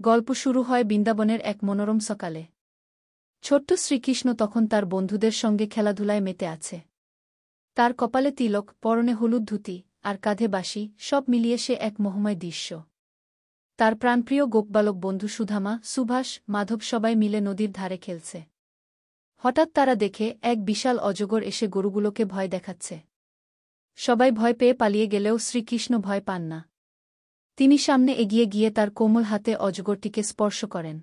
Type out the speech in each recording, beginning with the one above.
গল্প শুরু হয় বৃন্দাবনের এক মনোরম সকালে। ছোট্ট শ্রীকৃষ্ণ তখন তার বন্ধুদের সঙ্গে খেলাধুলায় মেতে আছে। তার কপালে তিলক, পরনে হলুদ ধুতি, আর কাঁধে বাঁশি, সব মিলিয়ে সে এক মোহময় দৃশ্য। তার প্রাণপ্রিয় গোপবালক বন্ধু সুধামা, সুভাষ, মাধব সবাই মিলে নদীর ধারে খেলছে। হঠাৎ তারা দেখে এক বিশাল অজগর এসে গরুগুলোকে ভয় দেখাচ্ছে। সবাই ভয় পেয়ে পালিয়ে গেলেও শ্রীকৃষ্ণ ভয় পান না। তিনি সামনে এগিয়ে গিয়ে তার কোমল হাতে অজগরটিকে স্পর্শ করেন।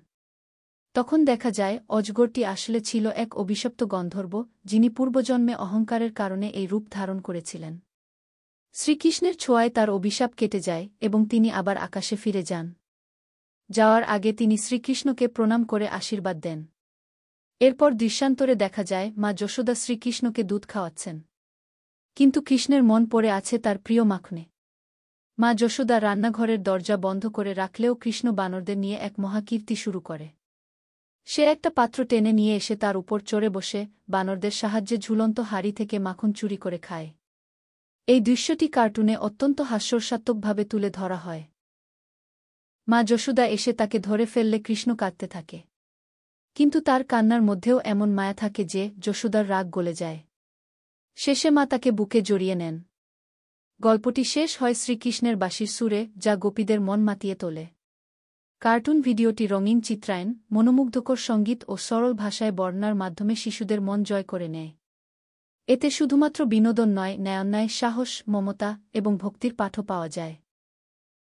তখন দেখা যায় অজগরটি আসলে ছিল এক অভিশপ্ত গন্ধর্ব, যিনি পূর্বজন্মে অহংকারের কারণে এই রূপ ধারণ করেছিলেন। শ্রীকৃষ্ণের ছোঁয়ায় তার অভিশাপ কেটে যায় এবং তিনি আবার আকাশে ফিরে যান। যাওয়ার আগে তিনি শ্রীকৃষ্ণকে প্রণাম করে আশীর্বাদ দেন। এরপর দৃশ্যান্তরে দেখা যায় মা যশোদা শ্রীকৃষ্ণকে দুধ খাওয়াচ্ছেন। কিন্তু কৃষ্ণের মন পড়ে আছে তার প্রিয় মাখনে। মা যশোদা রান্নাঘরের দরজা বন্ধ করে রাখলেও কৃষ্ণ বানরদের নিয়ে এক মহাকীর্তি শুরু করে। সে একটা পাত্র টেনে নিয়ে এসে তার উপর চড়ে বসে বানরদের সাহায্যে ঝুলন্ত হাড়ি থেকে মাখন চুরি করে খায়। এই দৃশ্যটি কার্টুনে অত্যন্ত হাস্যরসাত্মকভাবে তুলে ধরা হয়। মা যশোদা এসে তাকে ধরে ফেললে কৃষ্ণ কাঁদতে থাকে। কিন্তু তার কান্নার মধ্যেও এমন মায়া থাকে যে যশোদার রাগ গলে যায়। শেষে মা তাকে বুকে জড়িয়ে নেন। গল্পটি শেষ হয় শ্রীকৃষ্ণের বাঁশির সুরে, যা গোপীদের মন মাতিয়ে তোলে। কার্টুন ভিডিওটি রঙিন চিত্রায়ন, মনোমুগ্ধকর সঙ্গীত ও সরল ভাষায় বর্ণনার মাধ্যমে শিশুদের মন জয় করে নেয়। এতে শুধুমাত্র বিনোদন নয়, ন্যায়ান্যায়, সাহস, মমতা এবং ভক্তির পাঠও পাওয়া যায়।